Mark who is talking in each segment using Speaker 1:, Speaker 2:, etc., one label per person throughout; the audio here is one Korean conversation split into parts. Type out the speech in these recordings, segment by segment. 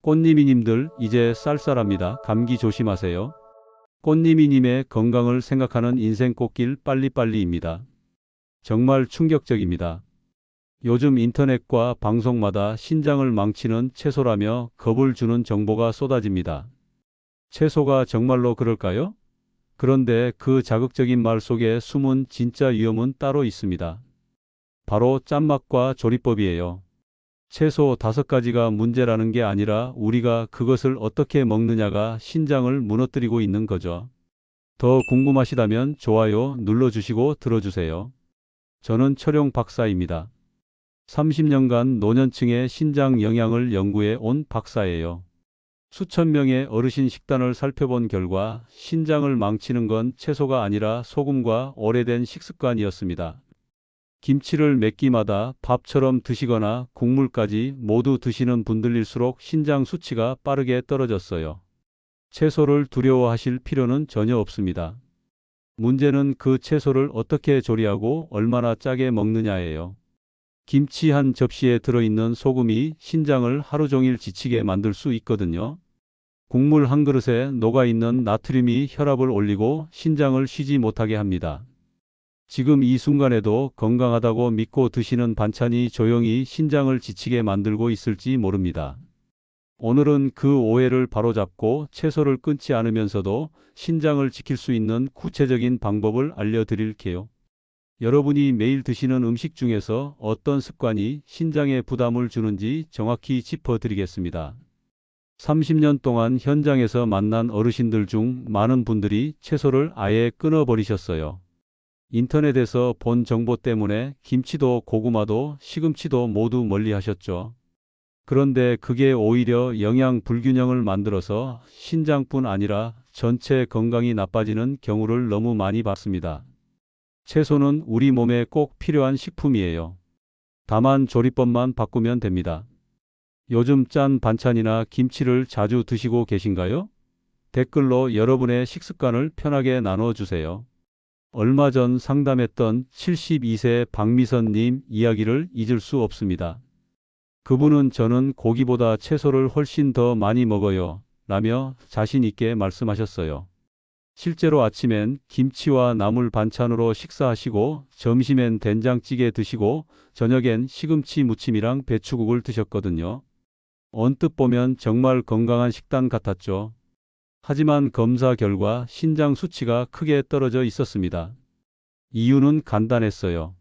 Speaker 1: 꽃님이님들 이제 쌀쌀합니다. 감기 조심하세요. 꽃님이님의 건강을 생각하는 인생 꽃길 빨리빨리입니다. 정말 충격적입니다. 요즘 인터넷과 방송마다 신장을 망치는 채소라며 겁을 주는 정보가 쏟아집니다. 채소가 정말로 그럴까요? 그런데 그 자극적인 말 속에 숨은 진짜 위험은 따로 있습니다. 바로 짠맛과 조리법이에요. 채소 5가지가 문제라는 게 아니라 우리가 그것을 어떻게 먹느냐가 신장을 무너뜨리고 있는 거죠. 더 궁금하시다면 좋아요 눌러주시고 들어주세요. 저는 철용 박사입니다. 30년간 노년층의 신장 영양을 연구해 온 박사예요. 수천 명의 어르신 식단을 살펴본 결과 신장을 망치는 건 채소가 아니라 소금과 오래된 식습관이었습니다. 김치를 몇 끼마다 밥처럼 드시거나 국물까지 모두 드시는 분들일수록 신장 수치가 빠르게 떨어졌어요. 채소를 두려워하실 필요는 전혀 없습니다. 문제는 그 채소를 어떻게 조리하고 얼마나 짜게 먹느냐예요. 김치 한 접시에 들어있는 소금이 신장을 하루 종일 지치게 만들 수 있거든요. 국물 한 그릇에 녹아있는 나트륨이 혈압을 올리고 신장을 쉬지 못하게 합니다. 지금 이 순간에도 건강하다고 믿고 드시는 반찬이 조용히 신장을 지치게 만들고 있을지 모릅니다. 오늘은 그 오해를 바로잡고 채소를 끊지 않으면서도 신장을 지킬 수 있는 구체적인 방법을 알려드릴게요. 여러분이 매일 드시는 음식 중에서 어떤 습관이 신장에 부담을 주는지 정확히 짚어드리겠습니다. 30년 동안 현장에서 만난 어르신들 중 많은 분들이 채소를 아예 끊어버리셨어요. 인터넷에서 본 정보 때문에 김치도 고구마도 시금치도 모두 멀리 하셨죠. 그런데 그게 오히려 영양 불균형을 만들어서 신장뿐 아니라 전체 건강이 나빠지는 경우를 너무 많이 봤습니다. 채소는 우리 몸에 꼭 필요한 식품이에요. 다만 조리법만 바꾸면 됩니다. 요즘 짠 반찬이나 김치를 자주 드시고 계신가요? 댓글로 여러분의 식습관을 편하게 나눠주세요. 얼마 전 상담했던 72세 박미선님 이야기를 잊을 수 없습니다. 그분은 저는 고기보다 채소를 훨씬 더 많이 먹어요 라며 자신 있게 말씀하셨어요. 실제로 아침엔 김치와 나물 반찬으로 식사하시고 점심엔 된장찌개 드시고 저녁엔 시금치 무침이랑 배추국을 드셨거든요. 언뜻 보면 정말 건강한 식단 같았죠. 하지만 검사 결과 신장 수치가 크게 떨어져 있었습니다. 이유는 간단했어요.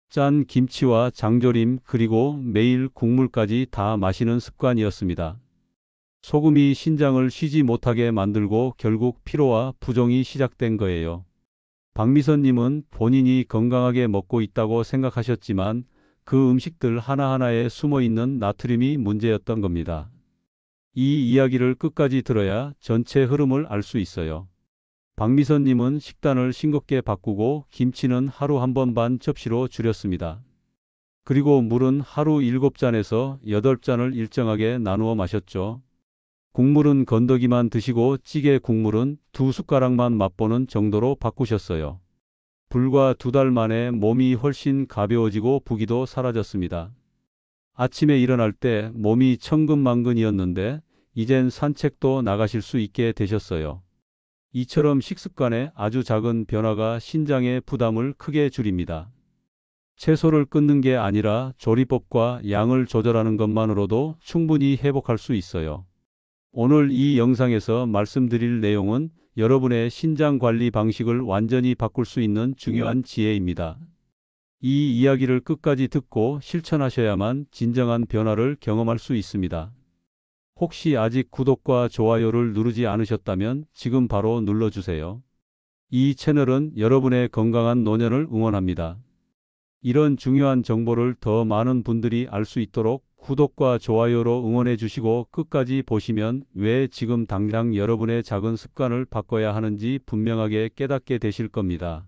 Speaker 1: 짠 김치와 장조림 그리고 매일 국물까지 다 마시는 습관이었습니다. 소금이 신장을 쉬지 못하게 만들고 결국 피로와 부종이 시작된 거예요. 박미선님은 본인이 건강하게 먹고 있다고 생각하셨지만 그 음식들 하나하나에 숨어있는 나트륨이 문제였던 겁니다. 이 이야기를 끝까지 들어야 전체 흐름을 알 수 있어요. 박미선님은 식단을 싱겁게 바꾸고 김치는 하루 한 번 반 접시로 줄였습니다. 그리고 물은 하루 7잔에서 8잔을 일정하게 나누어 마셨죠. 국물은 건더기만 드시고 찌개 국물은 2숟가락만 맛보는 정도로 바꾸셨어요. 불과 2달 만에 몸이 훨씬 가벼워지고 부기도 사라졌습니다. 아침에 일어날 때 몸이 천근만근이었는데 이젠 산책도 나가실 수 있게 되셨어요. 이처럼 식습관에 아주 작은 변화가 신장의 부담을 크게 줄입니다. 채소를 끊는 게 아니라 조리법과 양을 조절하는 것만으로도 충분히 회복할 수 있어요. 오늘 이 영상에서 말씀드릴 내용은 여러분의 신장 관리 방식을 완전히 바꿀 수 있는 중요한 지혜입니다. 이 이야기를 끝까지 듣고 실천하셔야만 진정한 변화를 경험할 수 있습니다. 혹시 아직 구독과 좋아요를 누르지 않으셨다면 지금 바로 눌러주세요. 이 채널은 여러분의 건강한 노년을 응원합니다. 이런 중요한 정보를 더 많은 분들이 알 수 있도록 구독과 좋아요로 응원해 주시고 끝까지 보시면 왜 지금 당장 여러분의 작은 습관을 바꿔야 하는지 분명하게 깨닫게 되실 겁니다.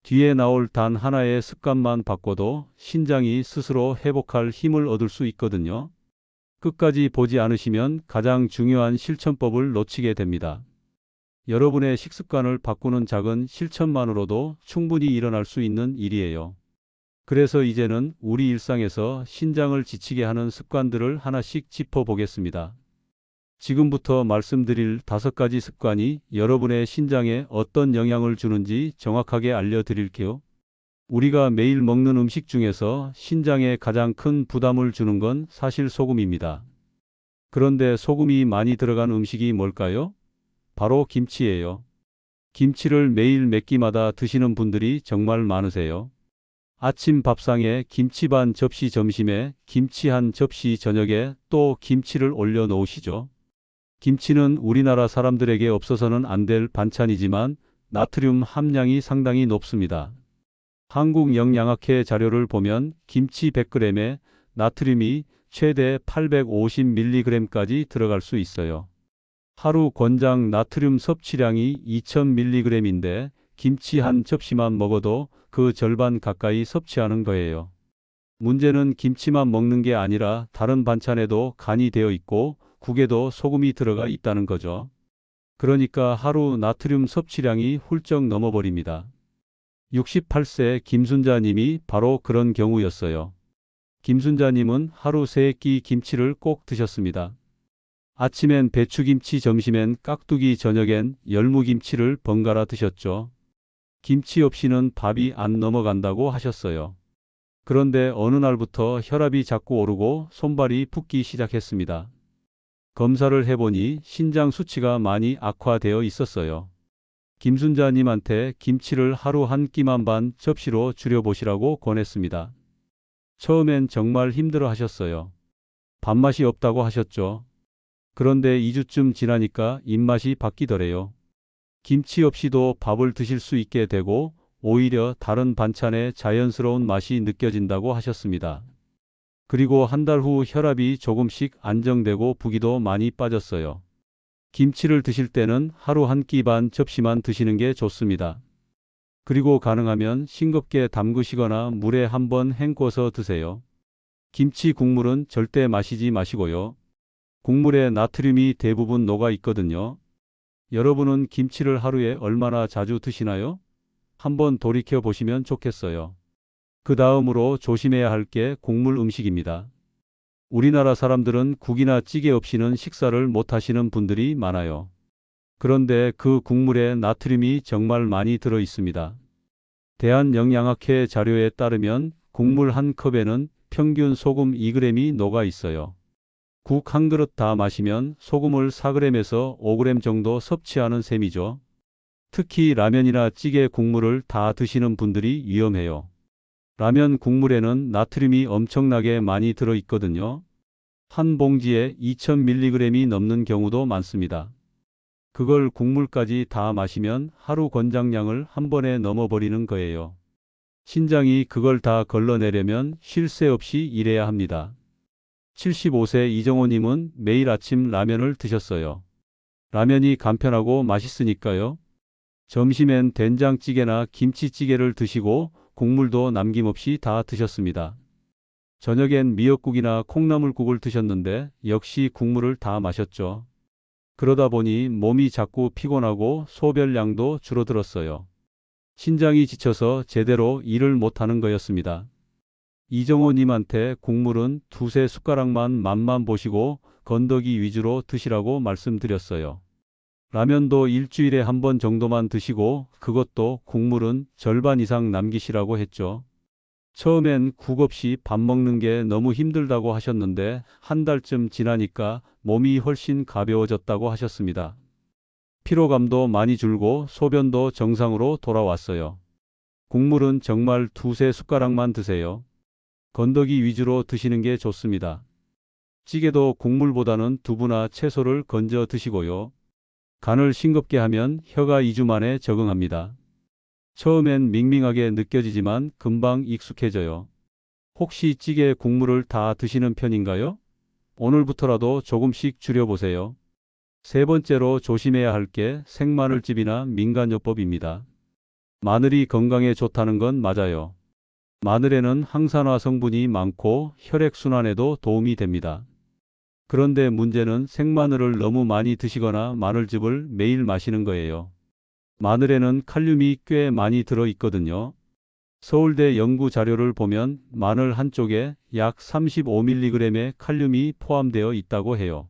Speaker 1: 뒤에 나올 단 하나의 습관만 바꿔도 신장이 스스로 회복할 힘을 얻을 수 있거든요. 끝까지 보지 않으시면 가장 중요한 실천법을 놓치게 됩니다. 여러분의 식습관을 바꾸는 작은 실천만으로도 충분히 일어날 수 있는 일이에요. 그래서 이제는 우리 일상에서 신장을 지치게 하는 습관들을 하나씩 짚어보겠습니다. 지금부터 말씀드릴 5가지 습관이 여러분의 신장에 어떤 영향을 주는지 정확하게 알려드릴게요. 우리가 매일 먹는 음식 중에서 신장에 가장 큰 부담을 주는 건 사실 소금입니다. 그런데 소금이 많이 들어간 음식이 뭘까요? 바로 김치예요. 김치를 매일 몇 끼마다 드시는 분들이 정말 많으세요. 아침 밥상에 김치 반 접시, 점심에 김치 한 접시, 저녁에 또 김치를 올려 놓으시죠. 김치는 우리나라 사람들에게 없어서는 안 될 반찬이지만 나트륨 함량이 상당히 높습니다. 한국영양학회 자료를 보면 김치 100g에 나트륨이 최대 850mg까지 들어갈 수 있어요. 하루 권장 나트륨 섭취량이 2000mg인데 김치 한 접시만 먹어도 그 절반 가까이 섭취하는 거예요. 문제는 김치만 먹는 게 아니라 다른 반찬에도 간이 되어 있고 국에도 소금이 들어가 있다는 거죠. 그러니까 하루 나트륨 섭취량이 훌쩍 넘어버립니다. 68세 김순자님이 바로 그런 경우였어요. 김순자님은 하루 3끼 김치를 꼭 드셨습니다. 아침엔 배추김치, 점심엔 깍두기, 저녁엔 열무김치를 번갈아 드셨죠. 김치 없이는 밥이 안 넘어간다고 하셨어요. 그런데 어느 날부터 혈압이 자꾸 오르고 손발이 붓기 시작했습니다. 검사를 해보니 신장 수치가 많이 악화되어 있었어요. 김순자님한테 김치를 하루 한 끼만 반 접시로 줄여보시라고 권했습니다. 처음엔 정말 힘들어 하셨어요. 밥맛이 없다고 하셨죠. 그런데 2주쯤 지나니까 입맛이 바뀌더래요. 김치 없이도 밥을 드실 수 있게 되고 오히려 다른 반찬의 자연스러운 맛이 느껴진다고 하셨습니다. 그리고 한 달 후 혈압이 조금씩 안정되고 부기도 많이 빠졌어요. 김치를 드실 때는 하루 한 끼 반 접시만 드시는 게 좋습니다. 그리고 가능하면 싱겁게 담그시거나 물에 한번 헹궈서 드세요. 김치 국물은 절대 마시지 마시고요. 국물에 나트륨이 대부분 녹아 있거든요. 여러분은 김치를 하루에 얼마나 자주 드시나요? 한번 돌이켜 보시면 좋겠어요. 그 다음으로 조심해야 할 게 국물 음식입니다. 우리나라 사람들은 국이나 찌개 없이는 식사를 못 하시는 분들이 많아요. 그런데 그 국물에 나트륨이 정말 많이 들어 있습니다. 대한영양학회 자료에 따르면 국물 한 컵에는 평균 소금 2g이 녹아 있어요. 국 한 그릇 다 마시면 소금을 4g에서 5g 정도 섭취하는 셈이죠. 특히 라면이나 찌개 국물을 다 드시는 분들이 위험해요. 라면 국물에는 나트륨이 엄청나게 많이 들어 있거든요. 한 봉지에 2000mg이 넘는 경우도 많습니다. 그걸 국물까지 다 마시면 하루 권장량을 한 번에 넘어버리는 거예요. 신장이 그걸 다 걸러내려면 쉴 새 없이 일해야 합니다. 75세 이정호님은 매일 아침 라면을 드셨어요. 라면이 간편하고 맛있으니까요. 점심엔 된장찌개나 김치찌개를 드시고 국물도 남김없이 다 드셨습니다. 저녁엔 미역국이나 콩나물국을 드셨는데 역시 국물을 다 마셨죠. 그러다 보니 몸이 자꾸 피곤하고 소변량도 줄어들었어요. 신장이 지쳐서 제대로 일을 못하는 거였습니다. 이정호님한테 국물은 2~3 숟가락만 맛만 보시고 건더기 위주로 드시라고 말씀드렸어요. 라면도 일주일에 한 번 정도만 드시고 그것도 국물은 절반 이상 남기시라고 했죠. 처음엔 국 없이 밥 먹는 게 너무 힘들다고 하셨는데 한 달쯤 지나니까 몸이 훨씬 가벼워졌다고 하셨습니다. 피로감도 많이 줄고 소변도 정상으로 돌아왔어요. 국물은 정말 2~3 숟가락만 드세요. 건더기 위주로 드시는 게 좋습니다. 찌개도 국물보다는 두부나 채소를 건져 드시고요. 간을 싱겁게 하면 혀가 2주 만에 적응합니다. 처음엔 밍밍하게 느껴지지만 금방 익숙해져요. 혹시 찌개 국물을 다 드시는 편인가요? 오늘부터라도 조금씩 줄여보세요. 3번째로 조심해야 할 게 생마늘즙이나 민간요법입니다. 마늘이 건강에 좋다는 건 맞아요. 마늘에는 항산화 성분이 많고 혈액순환에도 도움이 됩니다. 그런데 문제는 생마늘을 너무 많이 드시거나 마늘즙을 매일 마시는 거예요. 마늘에는 칼륨이 꽤 많이 들어 있거든요. 서울대 연구 자료를 보면 마늘 한쪽에 약 35mg의 칼륨이 포함되어 있다고 해요.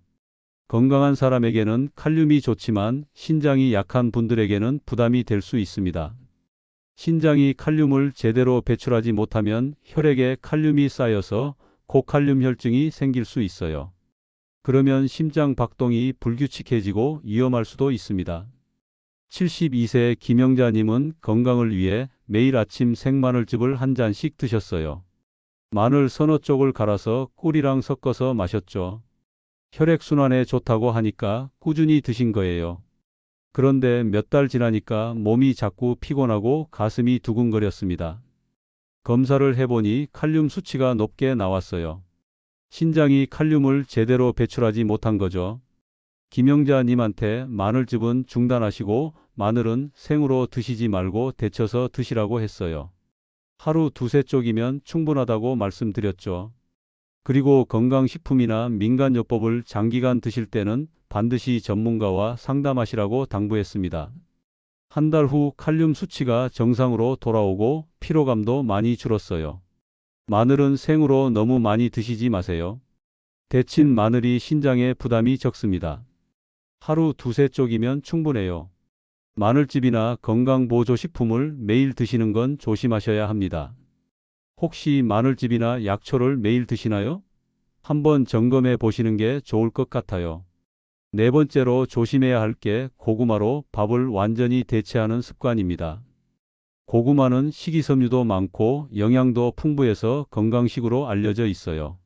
Speaker 1: 건강한 사람에게는 칼륨이 좋지만 신장이 약한 분들에게는 부담이 될 수 있습니다. 신장이 칼륨을 제대로 배출하지 못하면 혈액에 칼륨이 쌓여서 고칼륨 혈증이 생길 수 있어요. 그러면 심장 박동이 불규칙해지고 위험할 수도 있습니다. 72세 김영자님은 건강을 위해 매일 아침 생마늘즙을 한 잔씩 드셨어요. 마늘 서너 쪽을 갈아서 꿀이랑 섞어서 마셨죠. 혈액순환에 좋다고 하니까 꾸준히 드신 거예요. 그런데 몇 달 지나니까 몸이 자꾸 피곤하고 가슴이 두근거렸습니다. 검사를 해보니 칼륨 수치가 높게 나왔어요. 신장이 칼륨을 제대로 배출하지 못한 거죠. 김영자님한테 마늘즙은 중단하시고 마늘은 생으로 드시지 말고 데쳐서 드시라고 했어요. 하루 두세 쪽이면 충분하다고 말씀드렸죠. 그리고 건강식품이나 민간요법을 장기간 드실 때는 반드시 전문가와 상담하시라고 당부했습니다. 한 달 후 칼륨 수치가 정상으로 돌아오고 피로감도 많이 줄었어요. 마늘은 생으로 너무 많이 드시지 마세요. 데친 마늘이 신장에 부담이 적습니다. 하루 두세 쪽이면 충분해요. 마늘즙이나 건강보조식품을 매일 드시는 건 조심하셔야 합니다. 혹시 마늘즙이나 약초를 매일 드시나요? 한번 점검해 보시는 게 좋을 것 같아요. 네 번째로 조심해야 할 게 고구마로 밥을 완전히 대체하는 습관입니다. 고구마는 식이섬유도 많고 영양도 풍부해서 건강식으로 알려져 있어요.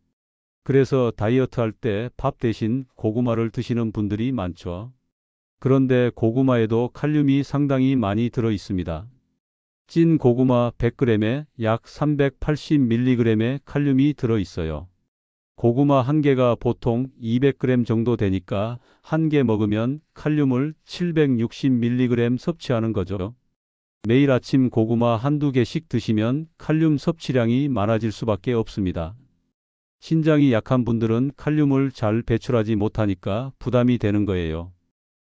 Speaker 1: 그래서 다이어트 할 때 밥 대신 고구마를 드시는 분들이 많죠. 그런데 고구마에도 칼륨이 상당히 많이 들어 있습니다. 찐 고구마 100g에 약 380mg의 칼륨이 들어 있어요. 고구마 한 개가 보통 200g 정도 되니까 한 개 먹으면 칼륨을 760mg 섭취하는 거죠. 매일 아침 고구마 한두 개씩 드시면 칼륨 섭취량이 많아질 수밖에 없습니다. 신장이 약한 분들은 칼륨을 잘 배출하지 못하니까 부담이 되는 거예요.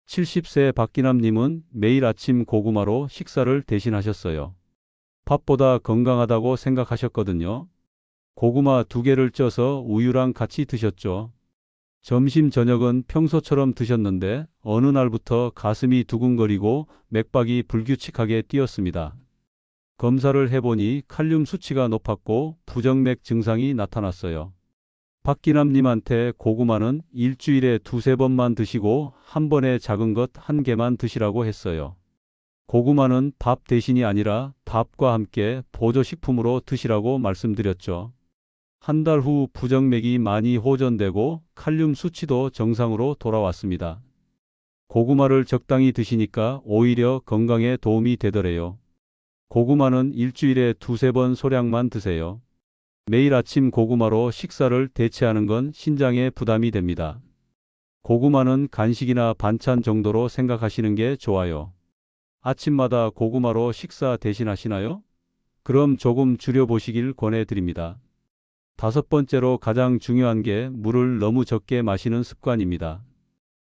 Speaker 1: 70세 박기남님은 매일 아침 고구마로 식사를 대신하셨어요. 밥보다 건강하다고 생각하셨거든요. 고구마 2개를 쪄서 우유랑 같이 드셨죠. 점심 저녁은 평소처럼 드셨는데 어느 날부터 가슴이 두근거리고 맥박이 불규칙하게 뛰었습니다. 검사를 해보니 칼륨 수치가 높았고 부정맥 증상이 나타났어요. 박기남님한테 고구마는 일주일에 두세 번만 드시고 한 번에 작은 것 한 개만 드시라고 했어요. 고구마는 밥 대신이 아니라 밥과 함께 보조식품으로 드시라고 말씀드렸죠. 한 달 후 부정맥이 많이 호전되고 칼륨 수치도 정상으로 돌아왔습니다. 고구마를 적당히 드시니까 오히려 건강에 도움이 되더래요. 고구마는 일주일에 두세 번 소량만 드세요. 매일 아침 고구마로 식사를 대체하는 건 신장에 부담이 됩니다. 고구마는 간식이나 반찬 정도로 생각하시는 게 좋아요. 아침마다 고구마로 식사 대신하시나요? 그럼 조금 줄여보시길 권해드립니다. 다섯 번째로 가장 중요한 게 물을 너무 적게 마시는 습관입니다.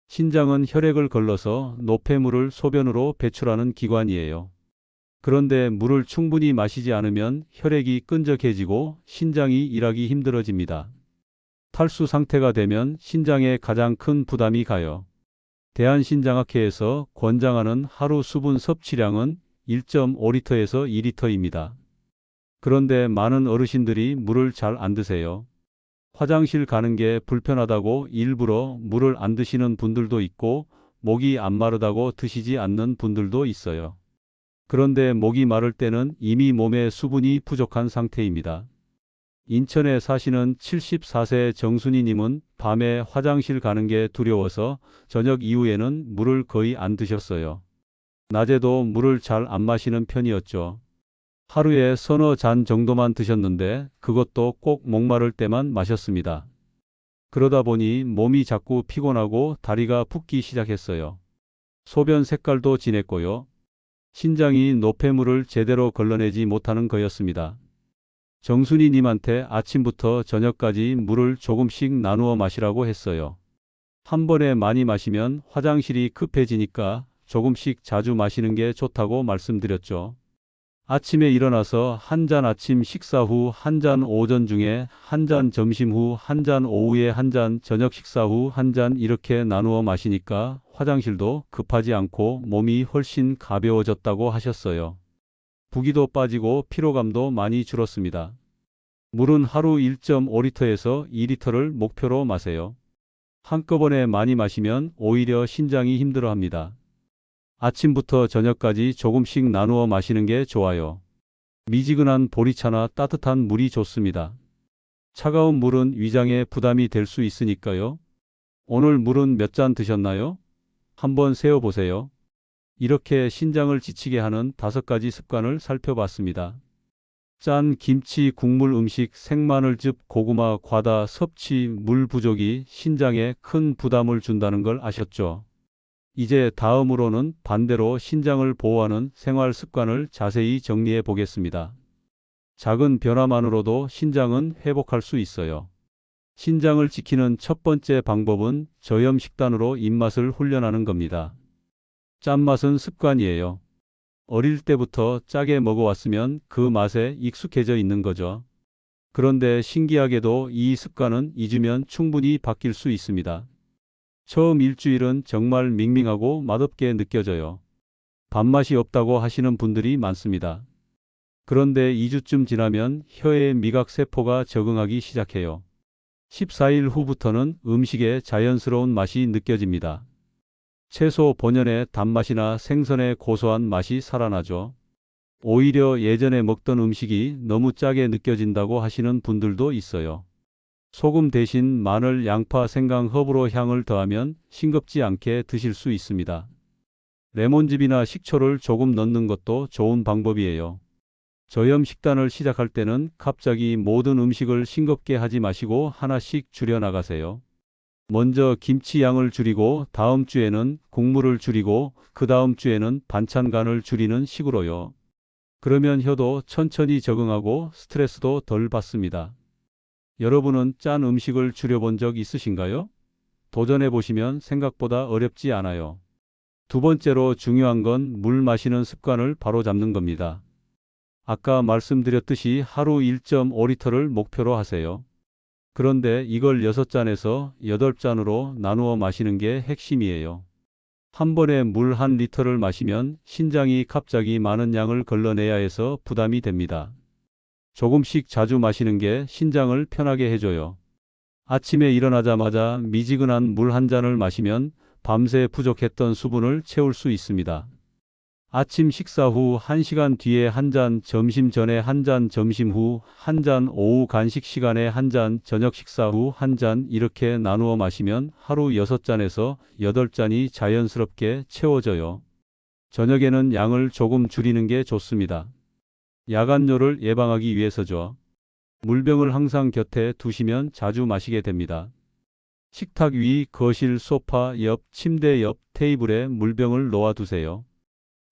Speaker 1: 신장은 혈액을 걸러서 노폐물을 소변으로 배출하는 기관이에요. 그런데 물을 충분히 마시지 않으면 혈액이 끈적해지고 신장이 일하기 힘들어집니다. 탈수 상태가 되면 신장에 가장 큰 부담이 가요. 대한신장학회에서 권장하는 하루 수분 섭취량은 1.5리터에서 2리터입니다. 그런데 많은 어르신들이 물을 잘 안 드세요. 화장실 가는 게 불편하다고 일부러 물을 안 드시는 분들도 있고 목이 안 마르다고 드시지 않는 분들도 있어요. 그런데 목이 마를 때는 이미 몸에 수분이 부족한 상태입니다. 인천에 사시는 74세 정순희님은 밤에 화장실 가는 게 두려워서 저녁 이후에는 물을 거의 안 드셨어요. 낮에도 물을 잘 안 마시는 편이었죠. 하루에 서너 잔 정도만 드셨는데 그것도 꼭 목마를 때만 마셨습니다. 그러다 보니 몸이 자꾸 피곤하고 다리가 붓기 시작했어요. 소변 색깔도 진했고요. 신장이 노폐물을 제대로 걸러내지 못하는 거였습니다. 정순이님한테 아침부터 저녁까지 물을 조금씩 나누어 마시라고 했어요. 한 번에 많이 마시면 화장실이 급해지니까 조금씩 자주 마시는 게 좋다고 말씀드렸죠. 아침에 일어나서 한 잔 아침 식사 후 한 잔 오전 중에 한 잔 점심 후 한 잔 오후에 한 잔 저녁 식사 후 한 잔 이렇게 나누어 마시니까 화장실도 급하지 않고 몸이 훨씬 가벼워졌다고 하셨어요. 부기도 빠지고 피로감도 많이 줄었습니다. 물은 하루 1.5리터에서 2리터를 목표로 마세요. 한꺼번에 많이 마시면 오히려 신장이 힘들어합니다. 아침부터 저녁까지 조금씩 나누어 마시는 게 좋아요. 미지근한 보리차나 따뜻한 물이 좋습니다. 차가운 물은 위장에 부담이 될 수 있으니까요. 오늘 물은 몇 잔 드셨나요? 한번 세어보세요. 이렇게 신장을 지치게 하는 5가지 습관을 살펴봤습니다. 짠 김치, 국물 음식, 생마늘즙, 고구마, 과다 섭취, 물 부족이 신장에 큰 부담을 준다는 걸 아셨죠? 이제 다음으로는 반대로 신장을 보호하는 생활 습관을 자세히 정리해 보겠습니다. 작은 변화만으로도 신장은 회복할 수 있어요. 신장을 지키는 첫 번째 방법은 저염 식단으로 입맛을 훈련하는 겁니다. 짠맛은 습관이에요. 어릴 때부터 짜게 먹어왔으면 그 맛에 익숙해져 있는 거죠. 그런데 신기하게도 이 습관은 잊으면 충분히 바뀔 수 있습니다. 처음 일주일은 정말 밍밍하고 맛없게 느껴져요. 밥맛이 없다고 하시는 분들이 많습니다. 그런데 2주쯤 지나면 혀의 미각세포가 적응하기 시작해요. 14일 후부터는 음식에 자연스러운 맛이 느껴집니다. 채소 본연의 단맛이나 생선의 고소한 맛이 살아나죠. 오히려 예전에 먹던 음식이 너무 짜게 느껴진다고 하시는 분들도 있어요. 소금 대신 마늘, 양파, 생강, 허브로 향을 더하면 싱겁지 않게 드실 수 있습니다. 레몬즙이나 식초를 조금 넣는 것도 좋은 방법이에요. 저염 식단을 시작할 때는 갑자기 모든 음식을 싱겁게 하지 마시고 하나씩 줄여나가세요. 먼저 김치 양을 줄이고 다음 주에는 국물을 줄이고 그 다음 주에는 반찬 간을 줄이는 식으로요. 그러면 혀도 천천히 적응하고 스트레스도 덜 받습니다. 여러분은 짠 음식을 줄여본 적 있으신가요? 도전해 보시면 생각보다 어렵지 않아요. 두 번째로 중요한 건 물 마시는 습관을 바로 잡는 겁니다. 아까 말씀드렸듯이 하루 1.5리터를 목표로 하세요. 그런데 이걸 6잔에서 8잔으로 나누어 마시는 게 핵심이에요. 한 번에 물 1리터를 마시면 신장이 갑자기 많은 양을 걸러내야 해서 부담이 됩니다. 조금씩 자주 마시는 게 신장을 편하게 해줘요. 아침에 일어나자마자 미지근한 물 1잔을 마시면 밤새 부족했던 수분을 채울 수 있습니다. 아침 식사 후 1시간 뒤에 1잔, 점심 전에 1잔, 점심 후 1잔, 오후 간식 시간에 1잔, 저녁 식사 후 1잔 이렇게 나누어 마시면 하루 6잔에서 8잔이 자연스럽게 채워져요. 저녁에는 양을 조금 줄이는 게 좋습니다. 야간뇨를 예방하기 위해서죠. 물병을 항상 곁에 두시면 자주 마시게 됩니다. 식탁 위, 거실, 소파 옆, 침대 옆 테이블에 물병을 놓아두세요.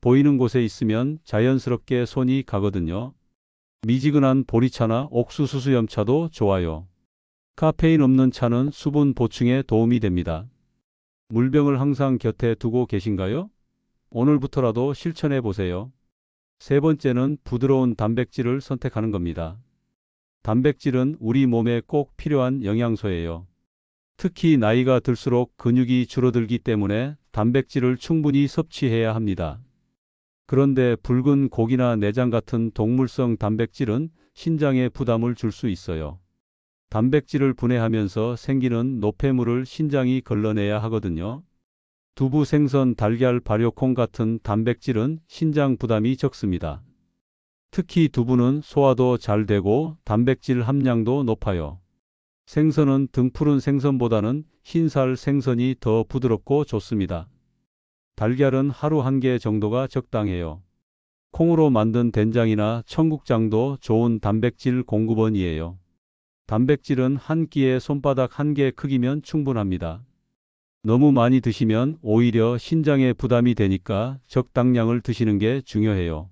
Speaker 1: 보이는 곳에 있으면 자연스럽게 손이 가거든요. 미지근한 보리차나 옥수수 수염차도 좋아요. 카페인 없는 차는 수분 보충에 도움이 됩니다. 물병을 항상 곁에 두고 계신가요? 오늘부터라도 실천해 보세요. 세 번째는 부드러운 단백질을 선택하는 겁니다. 단백질은 우리 몸에 꼭 필요한 영양소예요. 특히 나이가 들수록 근육이 줄어들기 때문에 단백질을 충분히 섭취해야 합니다. 그런데 붉은 고기나 내장 같은 동물성 단백질은 신장에 부담을 줄 수 있어요. 단백질을 분해하면서 생기는 노폐물을 신장이 걸러내야 하거든요. 두부, 생선, 달걀, 발효콩 같은 단백질은 신장 부담이 적습니다. 특히 두부는 소화도 잘 되고 단백질 함량도 높아요. 생선은 등푸른 생선보다는 흰살 생선이 더 부드럽고 좋습니다. 달걀은 하루 1개 정도가 적당해요. 콩으로 만든 된장이나 청국장도 좋은 단백질 공급원이에요. 단백질은 한 끼에 손바닥 1개 크기면 충분합니다. 너무 많이 드시면 오히려 신장에 부담이 되니까 적당량을 드시는 게 중요해요.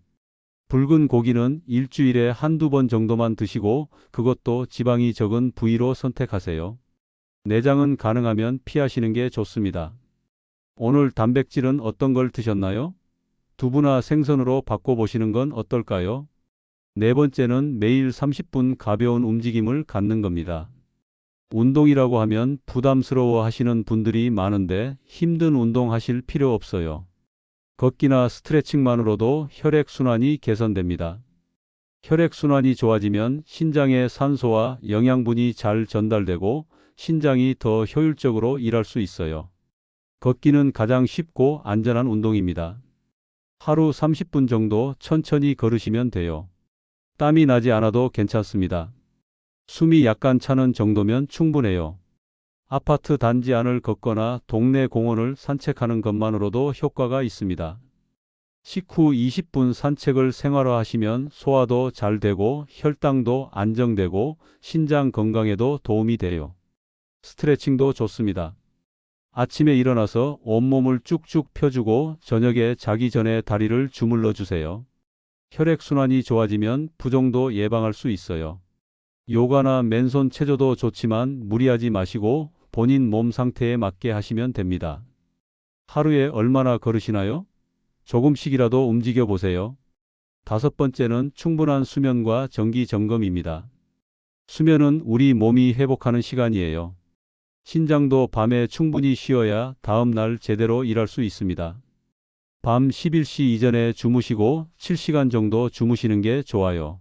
Speaker 1: 붉은 고기는 일주일에 1~2번 정도만 드시고 그것도 지방이 적은 부위로 선택하세요. 내장은 가능하면 피하시는 게 좋습니다. 오늘 단백질은 어떤 걸 드셨나요? 두부나 생선으로 바꿔보시는 건 어떨까요? 네 번째는 매일 30분 가벼운 움직임을 갖는 겁니다. 운동이라고 하면 부담스러워 하시는 분들이 많은데 힘든 운동 하실 필요 없어요. 걷기나 스트레칭만으로도 혈액순환이 개선됩니다. 혈액순환이 좋아지면 신장에 산소와 영양분이 잘 전달되고 신장이 더 효율적으로 일할 수 있어요. 걷기는 가장 쉽고 안전한 운동입니다. 하루 30분 정도 천천히 걸으시면 돼요. 땀이 나지 않아도 괜찮습니다. 숨이 약간 차는 정도면 충분해요. 아파트 단지 안을 걷거나 동네 공원을 산책하는 것만으로도 효과가 있습니다. 식후 20분 산책을 생활화하시면 소화도 잘 되고 혈당도 안정되고 신장 건강에도 도움이 돼요. 스트레칭도 좋습니다. 아침에 일어나서 온몸을 쭉쭉 펴주고 저녁에 자기 전에 다리를 주물러 주세요. 혈액순환이 좋아지면 부종도 예방할 수 있어요. 요가나 맨손 체조도 좋지만 무리하지 마시고 본인 몸 상태에 맞게 하시면 됩니다. 하루에 얼마나 걸으시나요? 조금씩이라도 움직여 보세요. 다섯 번째는 충분한 수면과 정기 점검입니다. 수면은 우리 몸이 회복하는 시간이에요. 신장도 밤에 충분히 쉬어야 다음 날 제대로 일할 수 있습니다. 밤 11시 이전에 주무시고 7시간 정도 주무시는 게 좋아요.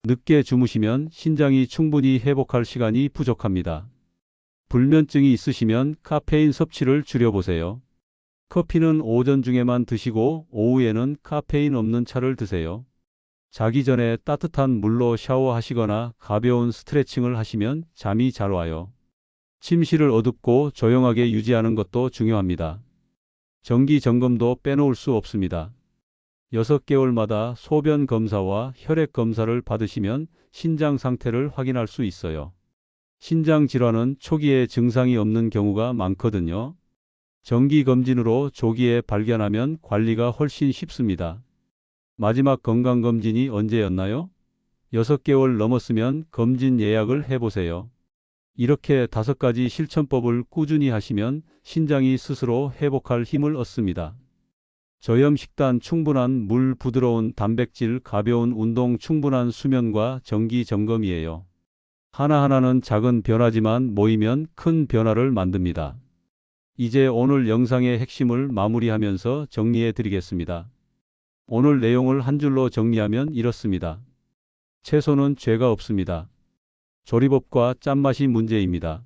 Speaker 1: 늦게 주무시면 신장이 충분히 회복할 시간이 부족합니다. 불면증이 있으시면 카페인 섭취를 줄여보세요. 커피는 오전 중에만 드시고 오후에는 카페인 없는 차를 드세요. 자기 전에 따뜻한 물로 샤워하시거나 가벼운 스트레칭을 하시면 잠이 잘 와요. 침실을 어둡고 조용하게 유지하는 것도 중요합니다. 정기 점검도 빼놓을 수 없습니다. 6개월마다 소변 검사와 혈액 검사를 받으시면 신장 상태를 확인할 수 있어요. 신장 질환은 초기에 증상이 없는 경우가 많거든요. 정기 검진으로 조기에 발견하면 관리가 훨씬 쉽습니다. 마지막 건강검진이 언제였나요? 6개월 넘었으면 검진 예약을 해보세요. 이렇게 5가지 실천법을 꾸준히 하시면 신장이 스스로 회복할 힘을 얻습니다. 저염 식단, 충분한 물, 부드러운 단백질, 가벼운 운동, 충분한 수면과 정기 점검이에요. 하나하나는 작은 변화지만 모이면 큰 변화를 만듭니다. 이제 오늘 영상의 핵심을 마무리하면서 정리해 드리겠습니다. 오늘 내용을 한 줄로 정리하면 이렇습니다. 채소는 죄가 없습니다. 조리법과 짠맛이 문제입니다.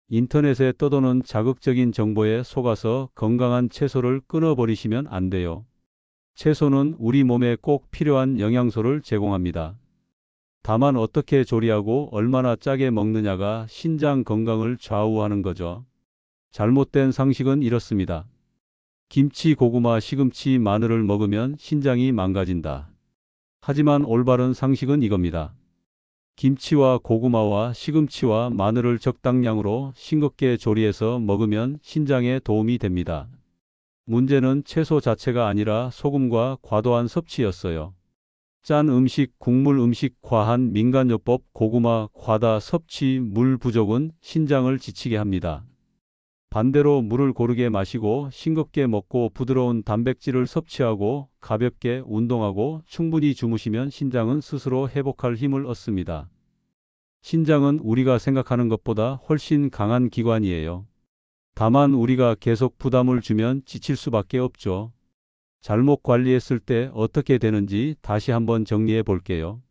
Speaker 1: 인터넷에 떠도는 자극적인 정보에 속아서 건강한 채소를 끊어버리시면 안 돼요. 채소는 우리 몸에 꼭 필요한 영양소를 제공합니다. 다만 어떻게 조리하고 얼마나 짜게 먹느냐가 신장 건강을 좌우하는 거죠. 잘못된 상식은 이렇습니다. 김치, 고구마, 시금치, 마늘을 먹으면 신장이 망가진다. 하지만 올바른 상식은 이겁니다. 김치와 고구마와 시금치와 마늘을 적당량으로 싱겁게 조리해서 먹으면 신장에 도움이 됩니다. 문제는 채소 자체가 아니라 소금과 과도한 섭취였어요. 짠 음식, 국물 음식, 과한 민간요법, 고구마, 과다 섭취, 물 부족은 신장을 지치게 합니다. 반대로 물을 고르게 마시고 싱겁게 먹고 부드러운 단백질을 섭취하고 가볍게 운동하고 충분히 주무시면 신장은 스스로 회복할 힘을 얻습니다. 신장은 우리가 생각하는 것보다 훨씬 강한 기관이에요. 다만 우리가 계속 부담을 주면 지칠 수밖에 없죠. 잘못 관리했을 때 어떻게 되는지 다시 한번 정리해 볼게요.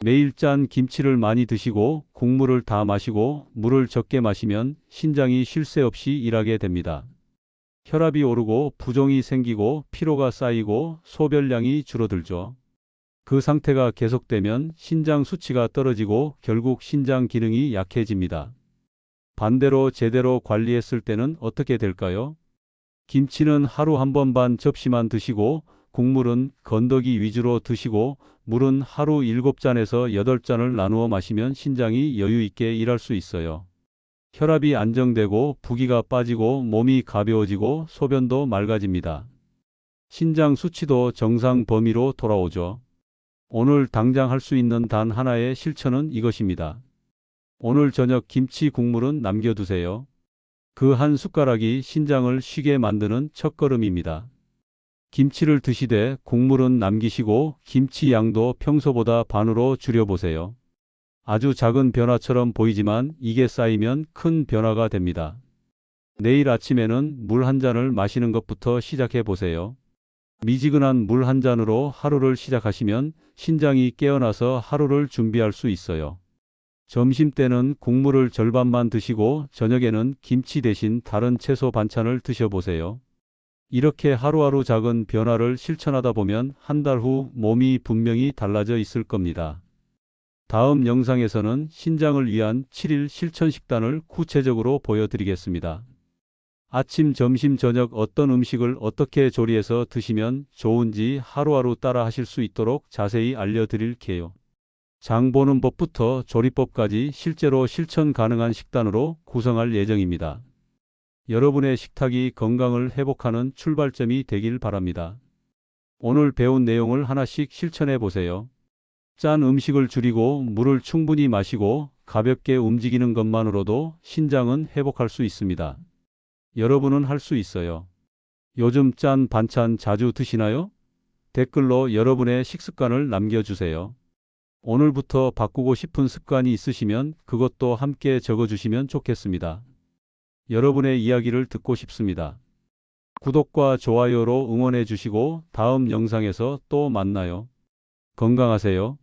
Speaker 1: 매일 짠 김치를 많이 드시고 국물을 다 마시고 물을 적게 마시면 신장이 쉴 새 없이 일하게 됩니다. 혈압이 오르고 부종이 생기고 피로가 쌓이고 소변량이 줄어들죠. 그 상태가 계속되면 신장 수치가 떨어지고 결국 신장 기능이 약해집니다. 반대로 제대로 관리했을 때는 어떻게 될까요? 김치는 하루 한 번 반 접시만 드시고 국물은 건더기 위주로 드시고 물은 하루 7잔에서 8잔을 나누어 마시면 신장이 여유 있게 일할 수 있어요. 혈압이 안정되고 부기가 빠지고 몸이 가벼워지고 소변도 맑아집니다. 신장 수치도 정상 범위로 돌아오죠. 오늘 당장 할 수 있는 단 하나의 실천은 이것입니다. 오늘 저녁 김치 국물은 남겨두세요. 그 한 숟가락이 신장을 쉬게 만드는 첫걸음입니다. 김치를 드시되 국물은 남기시고 김치 양도 평소보다 반으로 줄여보세요. 아주 작은 변화처럼 보이지만 이게 쌓이면 큰 변화가 됩니다. 내일 아침에는 물 한 잔을 마시는 것부터 시작해 보세요. 미지근한 물 한 잔으로 하루를 시작하시면 신장이 깨어나서 하루를 준비할 수 있어요. 점심때는 국물을 절반만 드시고 저녁에는 김치 대신 다른 채소 반찬을 드셔보세요. 이렇게 하루하루 작은 변화를 실천하다 보면 한 달 후 몸이 분명히 달라져 있을 겁니다. 다음 영상에서는 신장을 위한 7일 실천 식단을 구체적으로 보여드리겠습니다. 아침, 점심, 저녁 어떤 음식을 어떻게 조리해서 드시면 좋은지 하루하루 따라 하실 수 있도록 자세히 알려드릴게요. 장 보는 법부터 조리법까지 실제로 실천 가능한 식단으로 구성할 예정입니다. 여러분의 식탁이 건강을 회복하는 출발점이 되길 바랍니다. 오늘 배운 내용을 하나씩 실천해 보세요. 짠 음식을 줄이고 물을 충분히 마시고 가볍게 움직이는 것만으로도 신장은 회복할 수 있습니다. 여러분은 할 수 있어요. 요즘 짠 반찬 자주 드시나요? 댓글로 여러분의 식습관을 남겨주세요. 오늘부터 바꾸고 싶은 습관이 있으시면 그것도 함께 적어주시면 좋겠습니다. 여러분의 이야기를 듣고 싶습니다. 구독과 좋아요로 응원해 주시고 다음 영상에서 또 만나요. 건강하세요.